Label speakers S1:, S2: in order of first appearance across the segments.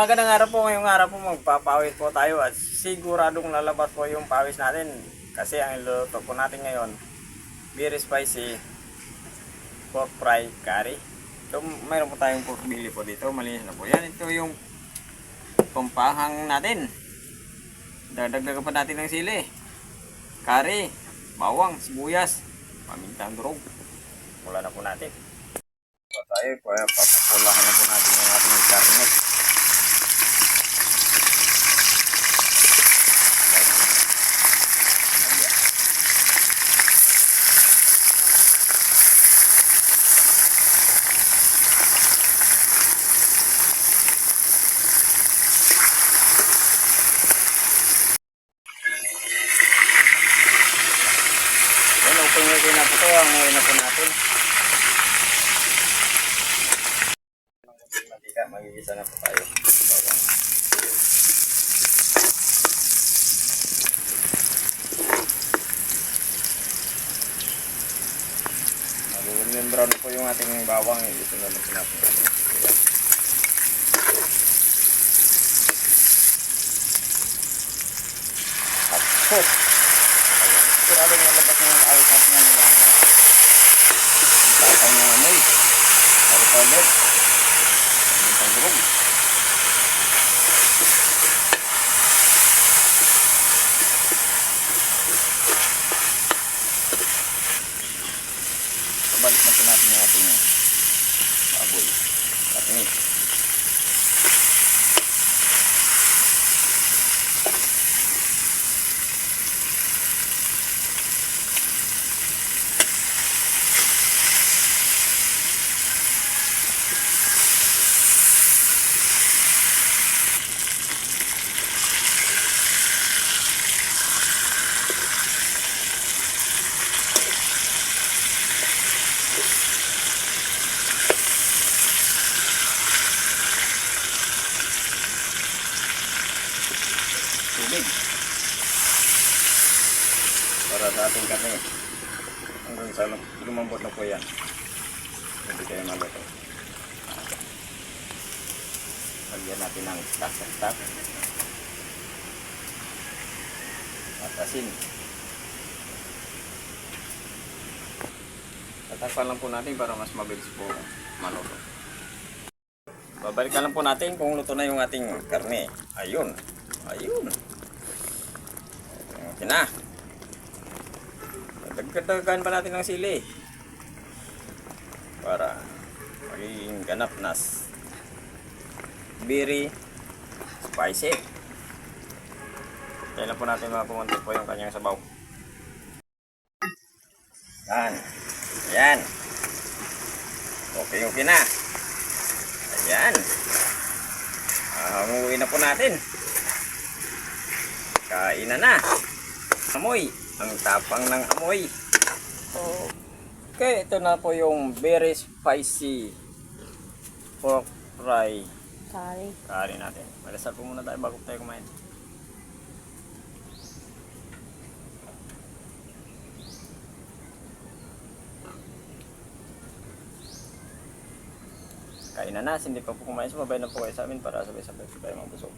S1: Magandang araw po, ngayong araw po magpapawis po tayo at siguradong lalabas po yung pawis natin kasi ang iluluto po natin ngayon very spicy pork fry curry. So mayroon po tayong pork belly po dito, malinis na po yan. Ito yung pampahang natin. Dagdagan pa natin ng sili, curry, bawang, sibuyas, pamintang durog. Mula na po natin. So tayo po, papapulahan na po natin yung ating karne. Pumigay na po ito, hanguin na po natin. Mantika, magigisa na po tayo. Bawang. Magiging brown na po yung ating bawang. Ito na po natin. Tapos, sigurado na labas ng awit natin ng tapang ng amoy. Palit-palit. Ang durog. Sabalik na po natin yung ating baboy. Katingin. Tubig para sa ating karne hanggang sa lumambot na po yan, hindi kayo maluto. Lagyan natin ng stock at asin. Tatakpan lang po natin para mas mabilis po maluto. Babalikan lang po natin kung luto na yung ating karne. Ayun. Okay na. Dagdagan pa natin ng sili para magiging ganap na very spicy. Kaya lang po natin mapumunti po yung kanyang sabaw. Ayan. Okay na. Ayan. Hanguin na po natin. Kain na. Amoy. Ang tapang ng amoy. Okay, ito na po yung very spicy pork fry curry natin. Malasal po muna tayo bago tayo kumain. Kain na, hindi pa po kumain. Sumabay na po kayo sa amin para sabay-sabay tayo mabusog.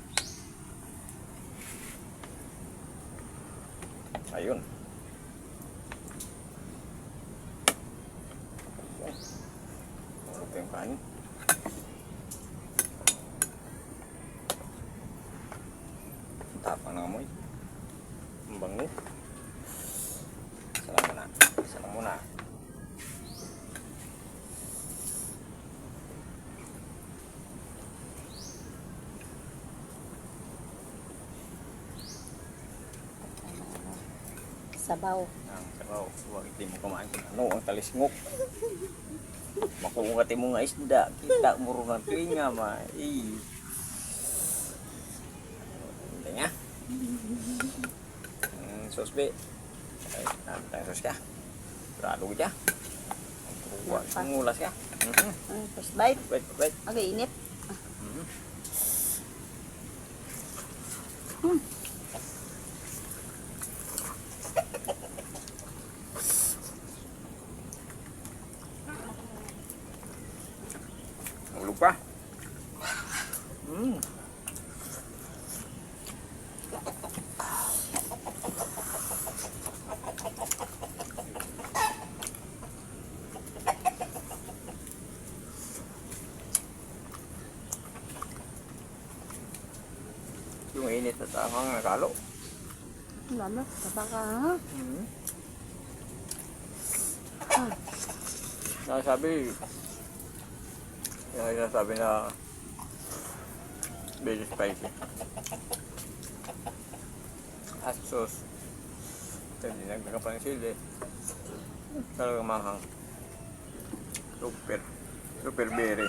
S1: Ayun. Ito yung kanin. Tapang ng amoy. Ang bango. Isa lang muna.
S2: Sabaw.
S1: Ang sabaw. Huwag hindi mo kumain kung ano ang talisngok. Makungati mo nga isda. Kita mo rin ang tuwinga ma. Hindi nga. Sosbe. Ay, namin tayong sos ka. Grado ka. Huwag ngulas ka.
S2: First bite.
S1: Bait.
S2: Okay, init.
S1: Ulog pa. Mainit at anghang na kalo.
S2: Mama, baka ha?
S1: Nasabi na very spicy. Hot sauce. Ito, hindi nagkakapang sili. Talagang mahang. Super. Super berry.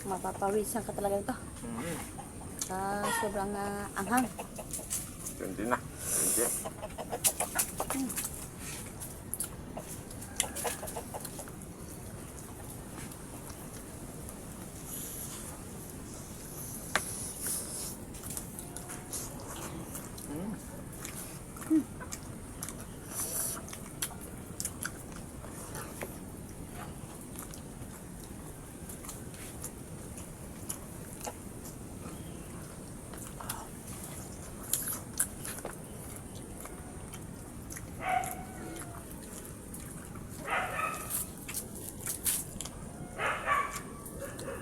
S2: Mapapawisan ka talaga ito. Sa sobrang anghang.
S1: Hindi na. Hindi.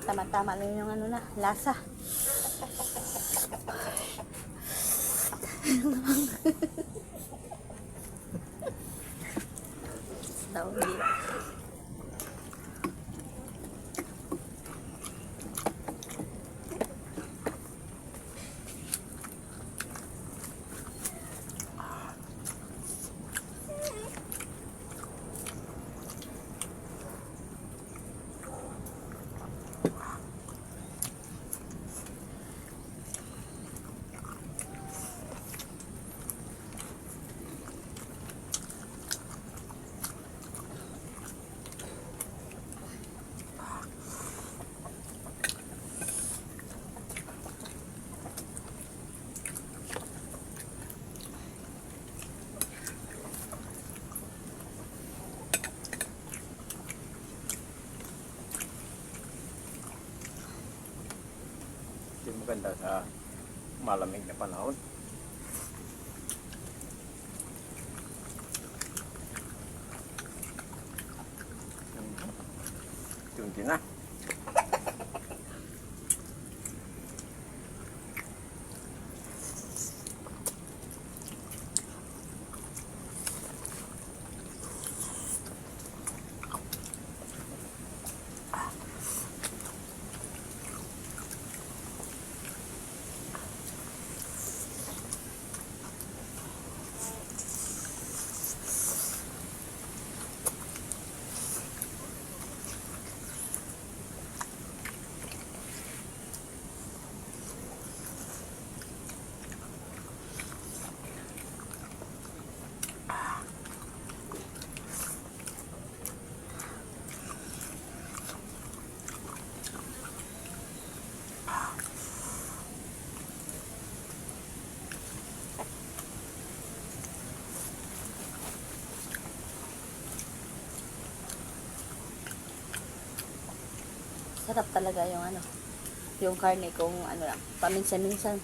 S2: Tama-tama lang yung ano na, lasa. Daw hindi. Hindi maganda sa malamig na panahon. Tunti na. Sarap talaga yung ano, yung karne kung ano lang, paminsan-minsan.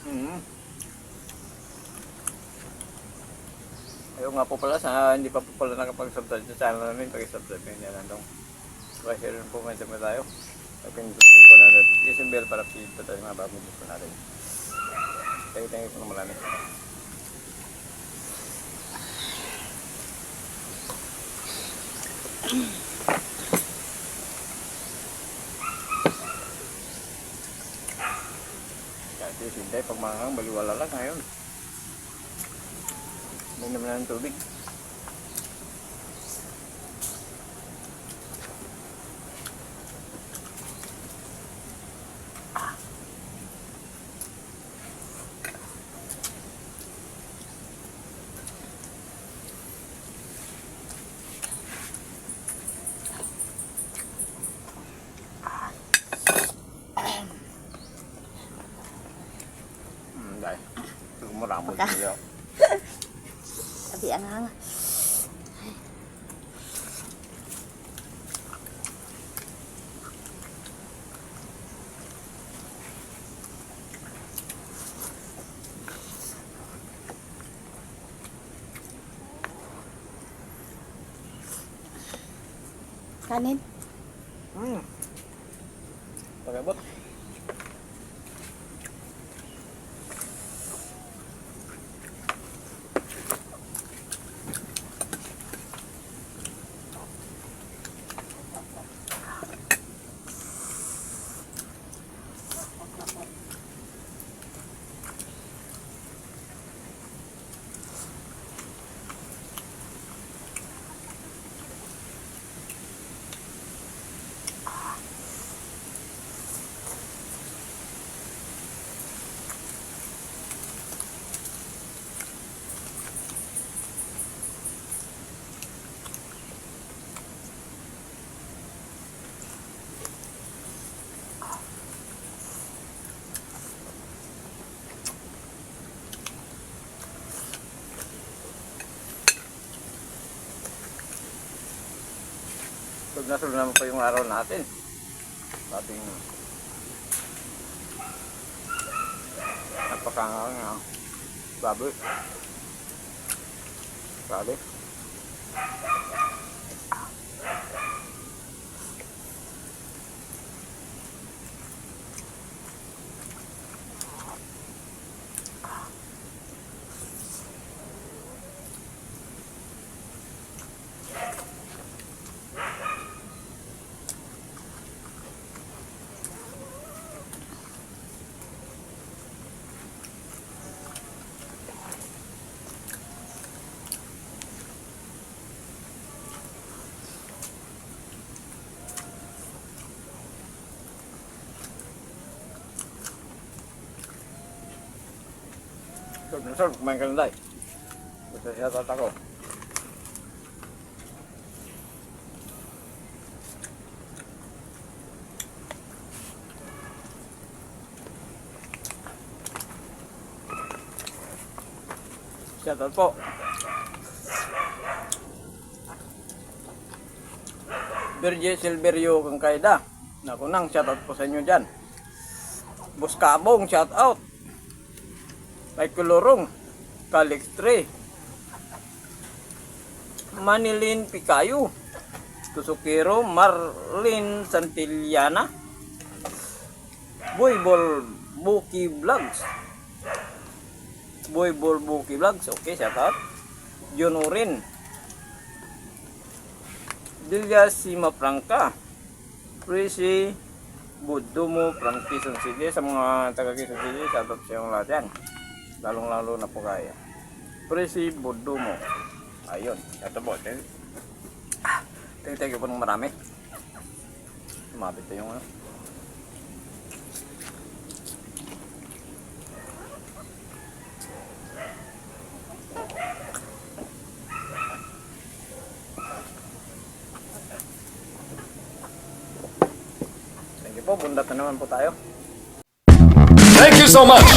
S1: Ayaw nga po pala sa hindi pa po pala nakapag-subscribe sa channel namin, pag-subscribe nyo yan lang. Share rin po tayo. Pag-pindutin po na notification bell para update pa tayo mga bagong video po natin. Thank you po marami. Kasi hindi, pag mangang baliwala lang ngayon. May naman ng tubig. Đây, tôi cũng làm một video.
S2: Bị anghang. Kanin.
S1: Pagabot. Sulod naman po yung araw natin. Ating napakanga baboy. Grabe. Sulod, kumain ka lang day. Basta siya tatako. Shoutout po. Virgie Silverio Kangkaida. Naku nang shoutout po sa inyo dyan. Buskabong shoutout. May Kulurong, Calix 3, Manilin Picayo, Tusukiro, Marlin Santillana, Boybol Buki Vlogs, okay, shout out. John Urin, Dilya Sima Franca, Prissy Budumo from Quezon City. Sa mga taga Quezon City, shout out sa yung lahat yan. Lalong-lalo na po kaya. Presi Budumo. Ayun. Ito po. Tingnan ko po ng marami. Sumabit ito yung ano. Thank you po. Bundat na naman po tayo.
S3: Thank you so much.